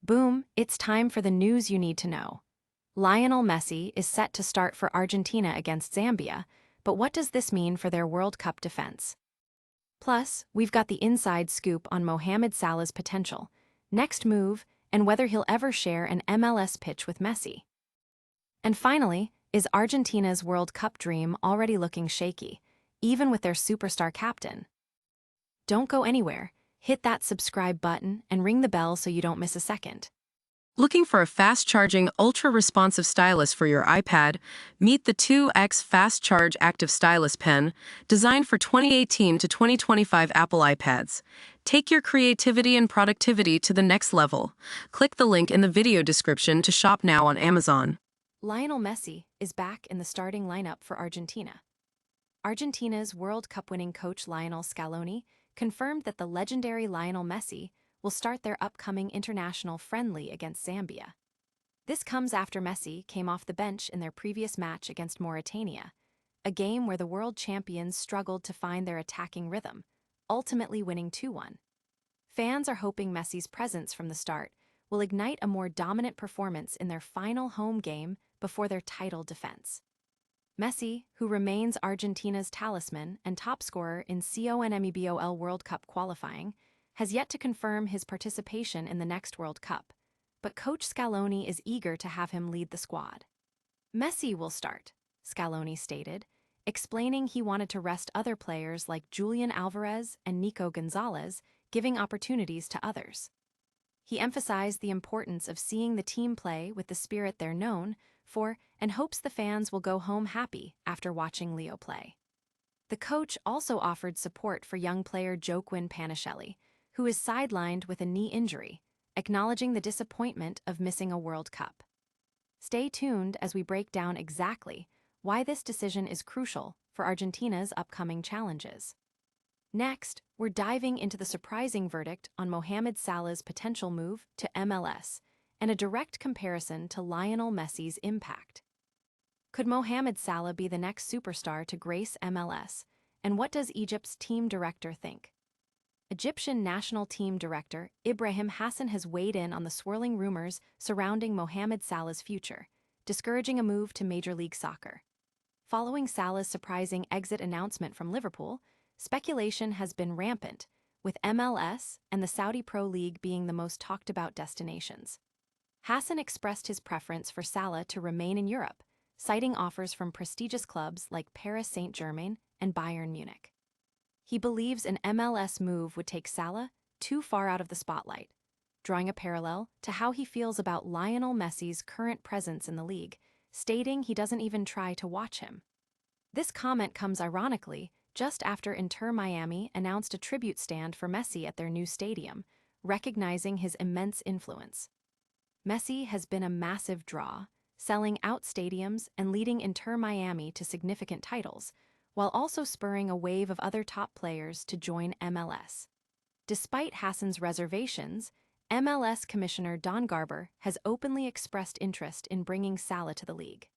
Boom, it's time for the news you need to know. Lionel Messi is set to start for Argentina against Zambia, but what does this mean for their World Cup defense? Plus, we've got the inside scoop on Mohamed Salah's potential, next move, and whether he'll ever share an MLS pitch with Messi. And finally, is Argentina's World Cup dream already looking shaky, even with their superstar captain? Don't go anywhere. Hit that subscribe button and ring the bell so you don't miss a second. Looking for a fast-charging, ultra-responsive stylus for your iPad? Meet the 2X Fast Charge Active Stylus Pen, designed for 2018 to 2025 Apple iPads. Take your creativity and productivity to the next level. Click the link in the video description to shop now on Amazon. Lionel Messi is back in the starting lineup for Argentina. Argentina's World Cup-winning coach Lionel Scaloni confirmed that the legendary Lionel Messi will start their upcoming international friendly against Zambia. This comes after Messi came off the bench in their previous match against Mauritania, a game where the world champions struggled to find their attacking rhythm, ultimately winning 2-1. Fans are hoping Messi's presence from the start will ignite a more dominant performance in their final home game before their title defense. Messi, who remains Argentina's talisman and top scorer in CONMEBOL World Cup qualifying, has yet to confirm his participation in the next World Cup, but Coach Scaloni is eager to have him lead the squad. Messi will start, Scaloni stated, explaining he wanted to rest other players like Julian Alvarez and Nico Gonzalez, giving opportunities to others. He emphasized the importance of seeing the team play with the spirit they're known for and hopes the fans will go home happy after watching Leo play. The coach also offered support for young player Joaquin Panichelli, who is sidelined with a knee injury, acknowledging the disappointment of missing a World Cup. Stay tuned as we break down exactly why this decision is crucial for Argentina's upcoming challenges. Next, we're diving into the surprising verdict on Mohamed Salah's potential move to MLS and a direct comparison to Lionel Messi's impact. Could Mohamed Salah be the next superstar to grace MLS, and what does Egypt's team director think? Egyptian national team director Ibrahim Hassan has weighed in on the swirling rumors surrounding Mohamed Salah's future, discouraging a move to Major League Soccer. Following Salah's surprising exit announcement from Liverpool, speculation has been rampant, with MLS and the Saudi Pro League being the most talked-about destinations. Hassan expressed his preference for Salah to remain in Europe, citing offers from prestigious clubs like Paris Saint-Germain and Bayern Munich. He believes an MLS move would take Salah too far out of the spotlight, drawing a parallel to how he feels about Lionel Messi's current presence in the league, stating he doesn't even try to watch him. This comment comes ironically just after Inter Miami announced a tribute stand for Messi at their new stadium, recognizing his immense influence. Messi has been a massive draw, selling out stadiums and leading Inter Miami to significant titles, while also spurring a wave of other top players to join MLS. Despite Hassan's reservations, MLS Commissioner Don Garber has openly expressed interest in bringing Salah to the league.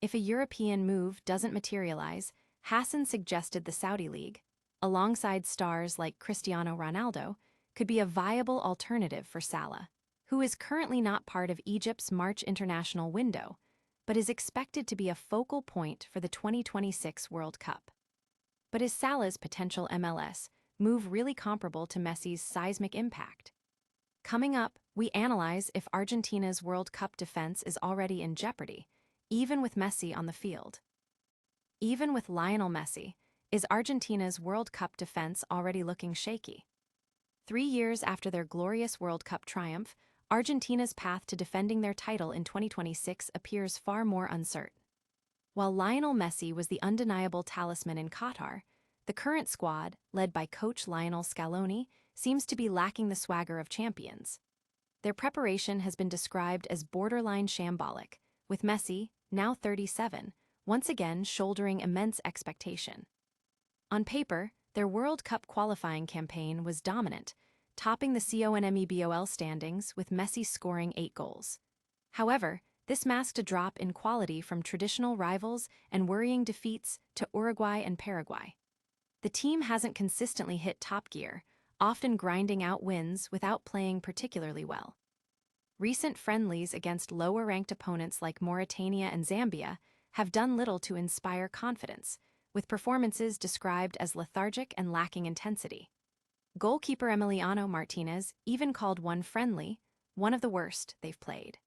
If a European move doesn't materialize, Hassan suggested the Saudi League, alongside stars like Cristiano Ronaldo, could be a viable alternative for Salah, who is currently not part of Egypt's March international window, but is expected to be a focal point for the 2026 World Cup. But is Salah's potential MLS move really comparable to Messi's seismic impact? Coming up, we analyze if Argentina's World Cup defense is already in jeopardy, even with Messi on the field. Even with Lionel Messi, is Argentina's World Cup defense already looking shaky? 3 years after their glorious World Cup triumph, Argentina's path to defending their title in 2026 appears far more uncertain. While Lionel Messi was the undeniable talisman in Qatar, the current squad, led by coach Lionel Scaloni, seems to be lacking the swagger of champions. Their preparation has been described as borderline shambolic, with Messi, now 37, once again shouldering immense expectation. On paper, their World Cup qualifying campaign was dominant, topping the CONMEBOL standings with Messi scoring 8 goals. However, this masked a drop in quality from traditional rivals and worrying defeats to Uruguay and Paraguay. The team hasn't consistently hit top gear, often grinding out wins without playing particularly well. Recent friendlies against lower-ranked opponents like Mauritania and Zambia have done little to inspire confidence, with performances described as lethargic and lacking intensity. Goalkeeper Emiliano Martinez even called one friendly one of the worst they've played.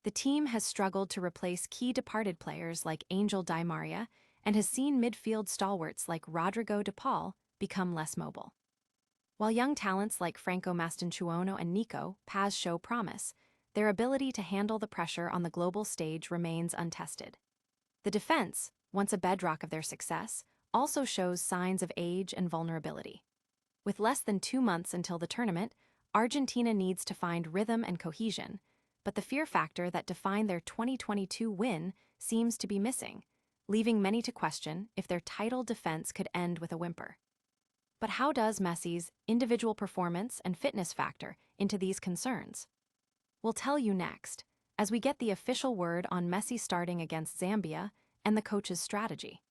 The team has struggled to replace key departed players like Angel Di Maria and has seen midfield stalwarts like Rodrigo de Paul become less mobile. While young talents like Franco Mastantuono and Nico Paz show promise, their ability to handle the pressure on the global stage remains untested. The defense, once a bedrock of their success, also shows signs of age and vulnerability. With less than 2 months until the tournament, Argentina needs to find rhythm and cohesion, but the fear factor that defined their 2022 win seems to be missing, leaving many to question if their title defense could end with a whimper. But how does Messi's individual performance and fitness factor into these concerns? We'll tell you next, as we get the official word on Messi starting against Zambia and the coach's strategy.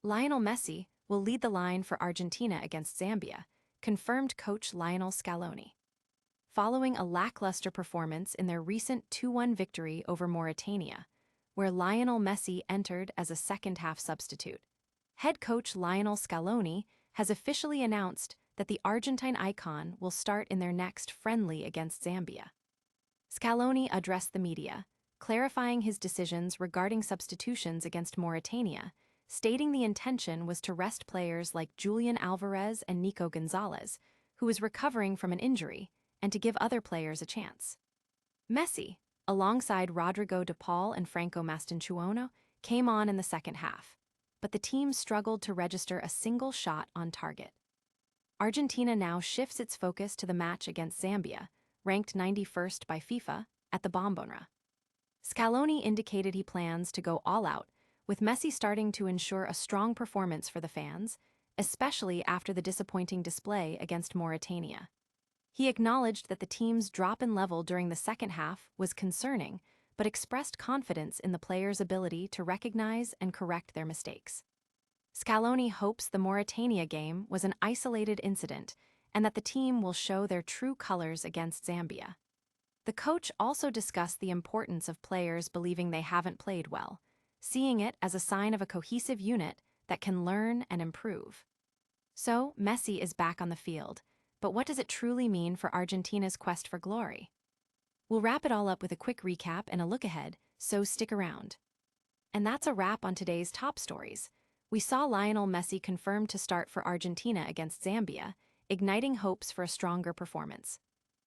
Lionel Messi will lead the line for Argentina against Zambia, confirmed coach Lionel Scaloni. Following a lackluster performance in their recent 2-1 victory over Mauritania, where Lionel Messi entered as a second-half substitute, head coach Lionel Scaloni has officially announced that the Argentine icon will start in their next friendly against Zambia. Scaloni addressed the media, clarifying his decisions regarding substitutions against Mauritania, stating the intention was to rest players like Julian Alvarez and Nico Gonzalez, who is recovering from an injury, and to give other players a chance. Messi, alongside Rodrigo de Paul and Franco Mastantuono, came on in the second half, but the team struggled to register a single shot on target. Argentina now shifts its focus to the match against Zambia, ranked 91st by FIFA, at the Bombonera. Scaloni indicated he plans to go all out, with Messi starting to ensure a strong performance for the fans, especially after the disappointing display against Mauritania. He acknowledged that the team's drop in level during the second half was concerning, but expressed confidence in the players' ability to recognize and correct their mistakes. Scaloni hopes the Mauritania game was an isolated incident and that the team will show their true colors against Zambia. The coach also discussed the importance of players believing they haven't played well, seeing it as a sign of a cohesive unit that can learn and improve. So, Messi is back on the field, but what does it truly mean for Argentina's quest for glory? We'll wrap it all up with a quick recap and a look ahead, so stick around. And that's a wrap on today's top stories. We saw Lionel Messi confirmed to start for Argentina against Zambia, igniting hopes for a stronger performance.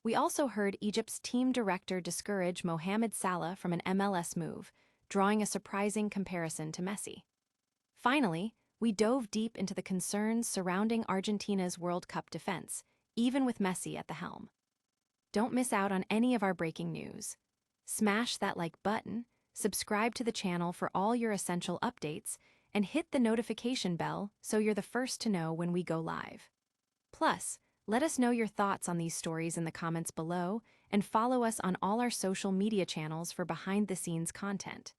We also heard Egypt's team director discourage Mohamed Salah from an MLS move, drawing a surprising comparison to Messi. Finally, we dove deep into the concerns surrounding Argentina's World Cup defense, even with Messi at the helm. Don't miss out on any of our breaking news. Smash that like button, subscribe to the channel for all your essential updates, and hit the notification bell so you're the first to know when we go live. Plus, let us know your thoughts on these stories in the comments below and follow us on all our social media channels for behind-the-scenes content.